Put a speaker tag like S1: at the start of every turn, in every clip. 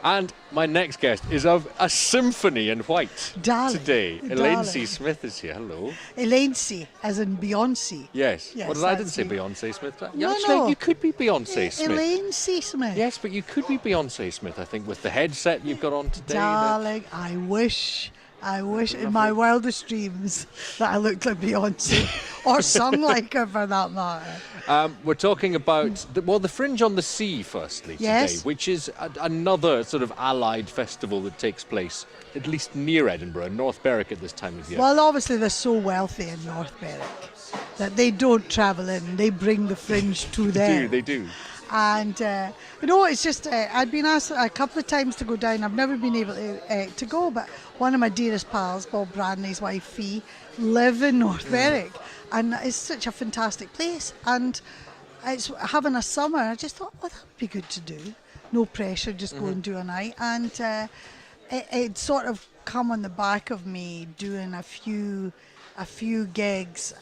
S1: And my next guest is of a symphony in white today. Elaine C. Smith is here. Hello.
S2: Elaine C. as in Beyonce.
S1: Yes.
S2: Yes,
S1: What did I
S2: that's
S1: didn't say
S2: me.
S1: Beyonce Smith.
S2: No,
S1: Actually,
S2: no.
S1: you could be Beyonce Smith.
S2: Elaine C. Smith.
S1: Yes, but you could be Beyonce Smith, I think, with the headset you've got on today.
S2: Darling, I wish in my wildest dreams that I looked like Beyonce or sung like her for that matter.
S1: We're talking about, the Fringe on the Sea, firstly,
S2: Yes.
S1: today, which is another sort of allied festival that takes place, at least near Edinburgh, North Berwick at this time of year.
S2: Well, obviously they're so wealthy in North Berwick that they don't travel in, they bring the Fringe to them.
S1: They do.
S2: And, it's just, I'd been asked a couple of times to go down. I've never been able to go, but one of my dearest pals, Bob Bradley's wife, Fee, live in North Berwick. And it's such a fantastic place. And it's having a summer, I just thought, that would be good to do. No pressure, just go and do a night. And it sort of come on the back of me doing a few gigs,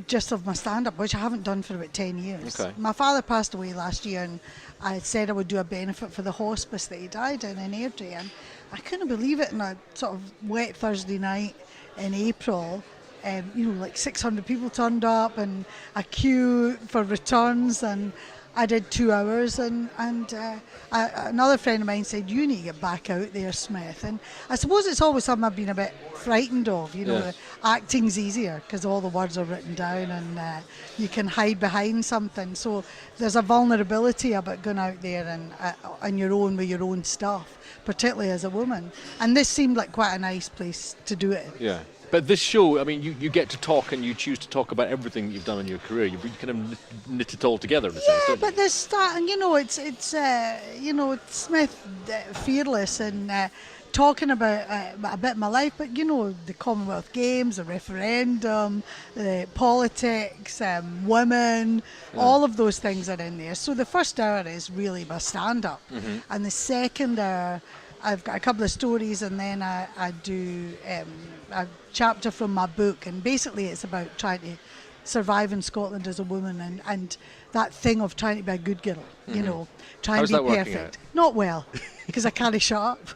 S2: just of my stand-up, which I haven't done for about 10 years.
S1: Okay.
S2: My father passed away last year, and I said I would do a benefit for the hospice that he died in Airdrie, and I couldn't believe it. On a sort of wet Thursday night in April, like 600 people turned up and a queue for returns, and I did 2 hours, and another friend of mine said, you need to get back out there, Smith. And I suppose it's always something I've been a bit frightened of,
S1: Yes.
S2: Acting's easier because all the words are written down, and you can hide behind something. So there's a vulnerability about going out there and on your own with your own stuff, particularly as a woman. And this seemed like quite a nice place to do it.
S1: Yeah. But this show, I mean, you get to talk, and you choose to talk about everything that you've done in your career. You kind of knit it all together in a sense,
S2: Yeah,
S1: don't you?
S2: but there's it's Smith fearless and talking about a bit of my life, but the Commonwealth Games, the referendum, the politics, women, all of those things are in there. So the first hour is really my stand-up, and the second hour I've got a couple of stories, and then I do a chapter from my book, and basically it's about trying to survive in Scotland as a woman, and that thing of trying to be a good girl, trying
S1: How's
S2: to
S1: that
S2: be
S1: working
S2: perfect.
S1: out?
S2: Not well, because I can't shut up.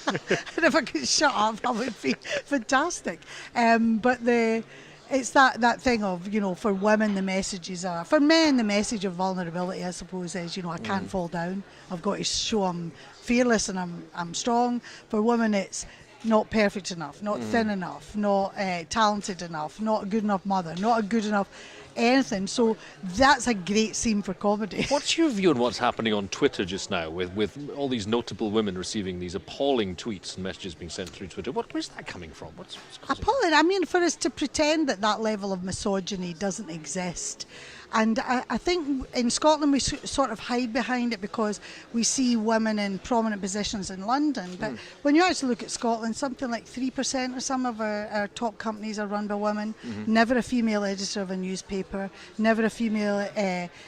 S2: And if I could shut up, that would be fantastic. But it's that thing of, for women the messages are, for men the message of vulnerability, I suppose, is, I can't fall down. I've got to show I'm fearless and I'm strong. For women it's not perfect enough, not thin enough, not talented enough, not a good enough mother, not a good enough anything. So that's a great scene for comedy.
S1: What's your view on what's happening on Twitter just now with all these notable women receiving these appalling tweets and messages being sent through Twitter? Where's that coming from? What's causing it?
S2: Appalling. I mean, for us to pretend that level of misogyny doesn't exist. And I think in Scotland we sort of hide behind it because we see women in prominent positions in London. But when you actually look at Scotland, something like 3% of some of our top companies are run by women. Never a female editor of a newspaper, never a female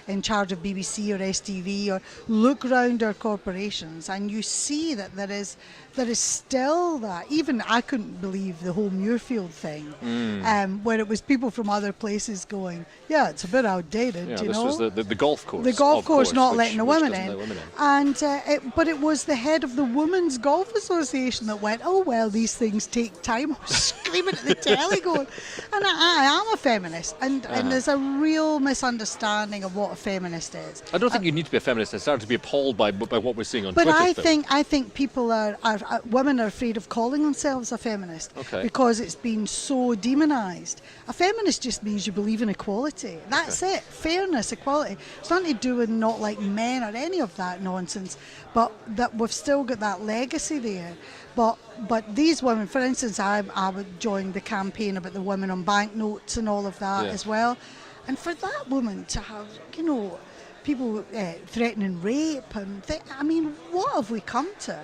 S2: in charge of BBC or STV. Or look round our corporations and you see that there is still that. Even I couldn't believe the whole Muirfield thing, where it was people from other places going, yeah, it's a bit outdated,
S1: Yeah, this was the golf course.
S2: The golf course not
S1: which
S2: letting the women
S1: doesn't
S2: in.
S1: let women in.
S2: And but it was the head of the Women's Golf Association that went, oh, well, these things take time. I was screaming at the telly going, and I am a feminist. And there's a real misunderstanding of what a feminist is.
S1: I don't think you need to be a feminist. I started to be appalled by what we're seeing on
S2: But
S1: Twitter.
S2: I think people women are afraid of calling themselves a feminist because it's been so demonised. A feminist just means you believe in equality. That's it. Fairness, equality. It's nothing to do with not like men or any of that nonsense, but that we've still got that legacy there. But these women, for instance, I would join the campaign about the women on banknotes and all of that as well. And for that woman to have, people threatening rape and I mean, what have we come to?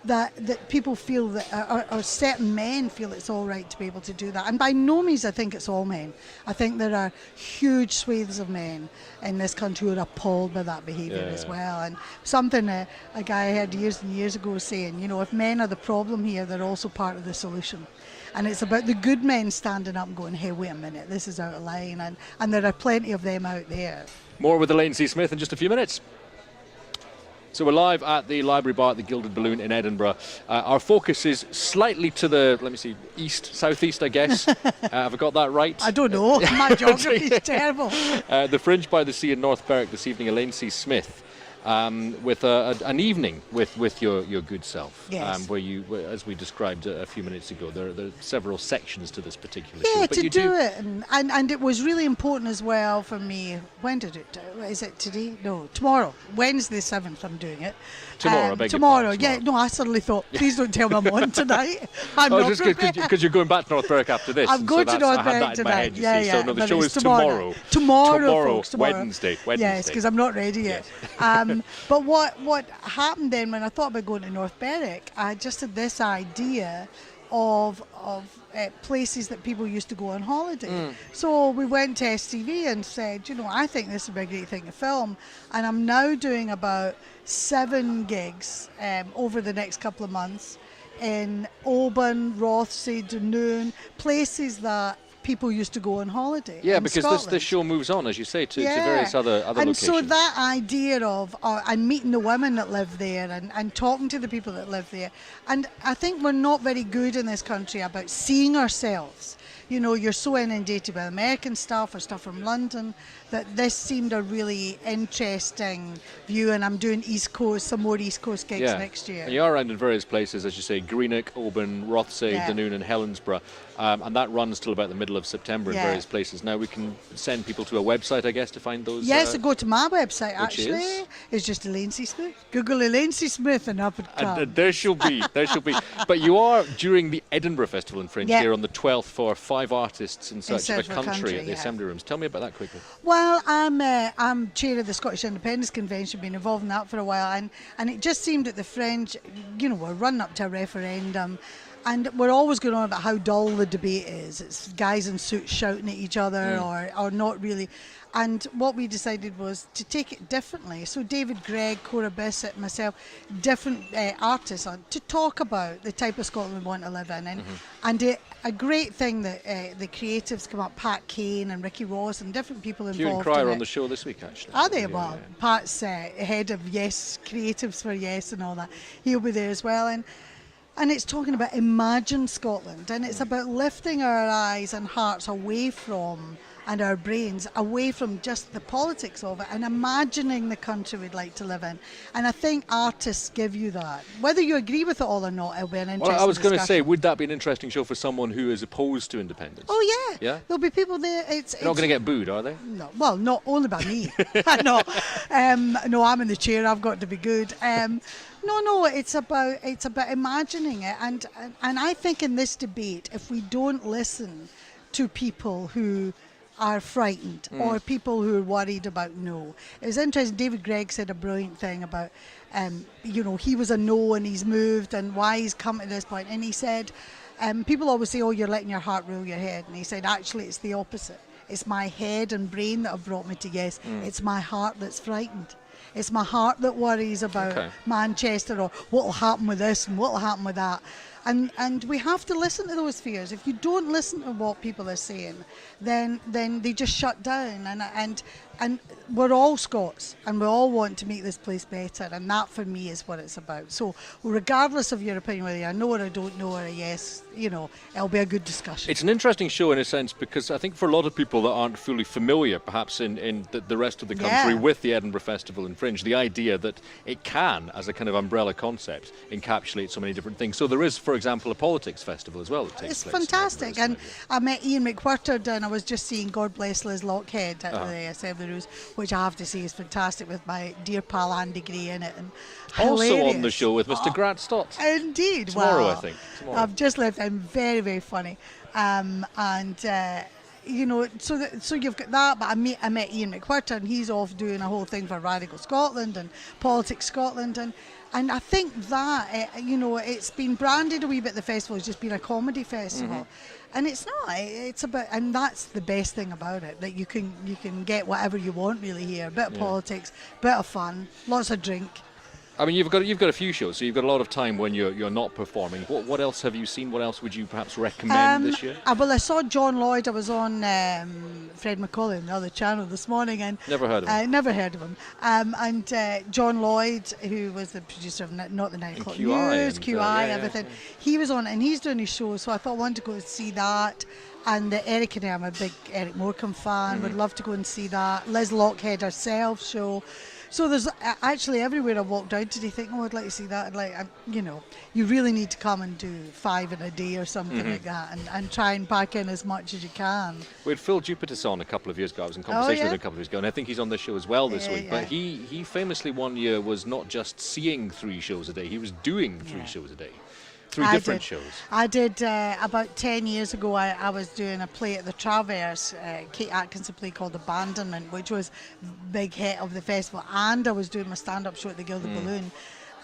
S2: That people feel that, or certain men feel it's all right to be able to do that. And by no means I think it's all men. I think there are huge swathes of men in this country who are appalled by that behaviour as well. And something a guy I heard years and years ago saying, if men are the problem here, they're also part of the solution. And it's about the good men standing up and going, hey, wait a minute, this is out of line. And there are plenty of them out there.
S1: More with Elaine C. Smith in just a few minutes. So we're live at the Library Bar at the Gilded Balloon in Edinburgh. Our focus is slightly to the, let me see, southeast, I guess. Have I got that right?
S2: I don't know. My geography is terrible.
S1: The Fringe by the Sea in North Berwick this evening, Elaine C. Smith. With an evening with your good self,
S2: yes.
S1: Where you, as we described a few minutes ago, there are several sections to this particular show.
S2: Yeah, to do it, and it was really important as well for me. When did it? Is it today? No, tomorrow, Wednesday 7th. I'm doing it.
S1: Tomorrow,
S2: tomorrow. Yeah, no, I suddenly thought, please don't tell me I'm on tonight. I'm not
S1: just because you're going back to North Berwick after this.
S2: I'm going to North Berwick tonight.
S1: Yeah. So no, the show is tomorrow.
S2: Tomorrow, folks. Tomorrow.
S1: Wednesday.
S2: Yes, because I'm not ready yet. Yes. But what happened then when I thought about going to North Berwick, I just had this idea of places that people used to go on holiday. So we went to STV and said, I think this would be a great thing to film. And I'm now doing about 7 gigs over the next couple of months in Oban, Rothesay, Dunoon, places that people used to go on holiday.
S1: Yeah, because this show moves on, as you say, to various other
S2: and
S1: locations.
S2: So that idea of and meeting the women that live there and talking to the people that live there. And I think we're not very good in this country about seeing ourselves. You're so inundated by American stuff or stuff from London that this seemed a really interesting view, and I'm doing some more East Coast gigs next year.
S1: And you are around in various places, as you say, Greenock, Oban, Rothesay, Dunoon and Helensburgh, and that runs till about the middle of September in various places. Now we can send people to a website, I guess, to find those.
S2: Yes, go to my website, actually. It's just Elaine C. Smith. Google Elaine C. Smith and up it comes.
S1: And there she'll be. But you are, during the Edinburgh Festival in Fringe here on the 12th for 5 artists in search of a country at the Assembly Rooms. Tell me about that quickly.
S2: Well, I'm chair of the Scottish Independence Convention, been involved in that for a while, and it just seemed at the Fringe, we're running up to a referendum, and we're always going on about how dull the debate is. It's guys in suits shouting at each other or not really. And what we decided was to take it differently. So David Gregg, Cora Bissett, myself, different artists to talk about the type of Scotland we want to live in. And a great thing that the creatives come up, Pat Kane and Ricky Ross and different people involved.
S1: Hugh and Cryer on the show this week, actually.
S2: Are they? Well, Pat's head of Yes, Creatives for Yes and all that. He'll be there as well. And it's talking about Imagine Scotland, and it's about lifting our eyes and hearts away from, and our brains away from just the politics of it, and imagining the country we'd like to live in. And I think artists give you that. Whether you agree with it all or not, it'll be an interesting
S1: Well, I was going
S2: to
S1: say, would that be an interesting show for someone who is opposed to independence?
S2: Oh, yeah.
S1: Yeah?
S2: There'll be people there.
S1: They're not going to get booed, are they?
S2: No. Well, not only by me. No. No, I'm in the chair. I've got to be good. No, it's about imagining it, and I think in this debate, if we don't listen to people who are frightened or people who are worried about no. It was interesting, David Gregg said a brilliant thing about, he was a no and he's moved and why he's come to this point. And he said, people always say, you're letting your heart rule your head. And he said, actually, it's the opposite. It's my head and brain that have brought me to yes. It's my heart that's frightened. It's my heart that worries about Manchester or what will happen with this and what will happen with that. And we have to listen to those fears. If you don't listen to what people are saying, then they just shut down. And we're all Scots, and we all want to make this place better. And that, for me, is what it's about. So, regardless of your opinion, whether you're a no or a don't know or a yes, it'll be a good discussion.
S1: It's an interesting show in a sense because I think for a lot of people that aren't fully familiar, perhaps in the rest of the country, with the Edinburgh Festival and Fringe, the idea that it can, as a kind of umbrella concept, encapsulate so many different things. So there is, for example, a politics festival as well that takes place.
S2: It's fantastic. And I met Ian McWhirter and I was just seeing God Bless Liz Lockhead at the Assembly Rooms, which I have to say is fantastic, with my dear pal Andy Gray in it. And
S1: also
S2: hilarious.
S1: on the show with Mr. Grant Stott.
S2: Indeed.
S1: Tomorrow, I think. Tomorrow.
S2: I've just left him. Very, very funny. So you've got that, but I met Ian McWhirter and he's off doing a whole thing for Radical Scotland and Politics Scotland, and I think that it's been branded a wee bit, the festival has just been a comedy festival, and it's not. It's about, and that's the best thing about it, that you can get whatever you want really here. A bit of politics, bit of fun, lots of drink.
S1: I mean, you've got a few shows, so you've got a lot of time when you're not performing. What else have you seen? What else would you perhaps recommend this year?
S2: Well, I saw John Lloyd. I was on Fred Macaulay on the other channel this morning, and
S1: never heard of him.
S2: Never heard of him. And John Lloyd, who was the producer of Not the 9 O'Clock News, QI, everything. He was on it, and he's doing his show. So I thought I wanted to go and see that. And Eric and I, I'm a big Eric Morecambe fan. Would love to go and see that. Liz Lockhead herself show. So there's actually everywhere I walked out today thinking, I'd like to see that. You really need to come and do 5 in a day or something like that, and try and pack in as much as you can.
S1: We had Phil Jupitus on a couple of years ago. I was in conversation with him a couple of years ago, and I think he's on this show as well this week. But he famously one year was not just seeing 3 shows a day, he was doing 3 shows a day. 3 different shows.
S2: I did about 10 years ago. I was doing a play at the Traverse, Kate Atkinson play called Abandonment, which was big hit of the festival, and I was doing my stand-up show at the Gilded Balloon.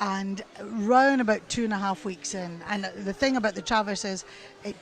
S2: And round about 2.5 weeks in, and the thing about the Traverse is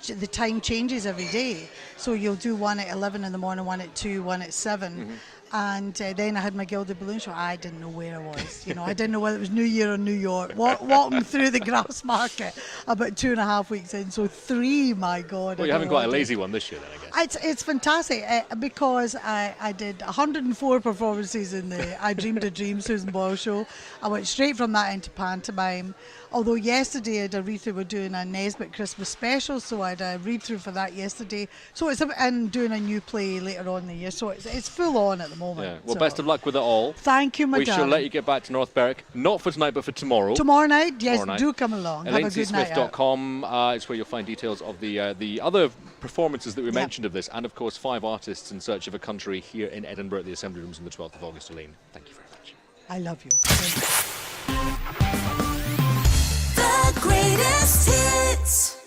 S2: the time changes every day. So you'll do one at 11 in the morning, one at 2, one at 7. And then I had my Gilded Balloon show. I didn't know where I was. I didn't know whether it was New Year or New York. Walking through the grass market about 2.5 weeks in. So 3, my God.
S1: Well, you haven't got a lazy one this year then, I guess.
S2: It's fantastic because I did 104 performances in the I Dreamed a Dream Susan Boyle show. I went straight from that into pantomime. Although yesterday at Aretha we're doing a Nesbitt Christmas special, so I had a read-through for that yesterday. So and doing a new play later on in the year, so it's full on at the moment.
S1: Yeah. Well, best of luck with it all.
S2: Thank you, my darling.
S1: We shall let you get back to North Berwick, not for tonight, but for tomorrow.
S2: Tomorrow night, yes, do come along. Have a good night out.
S1: ElaineCSmith.com is where you'll find details of the other performances that we mentioned of this, and of course 5 artists in search of a country here in Edinburgh at the Assembly Rooms on the 12th of August. Elaine, thank you very much.
S2: I love you.
S3: The greatest hits.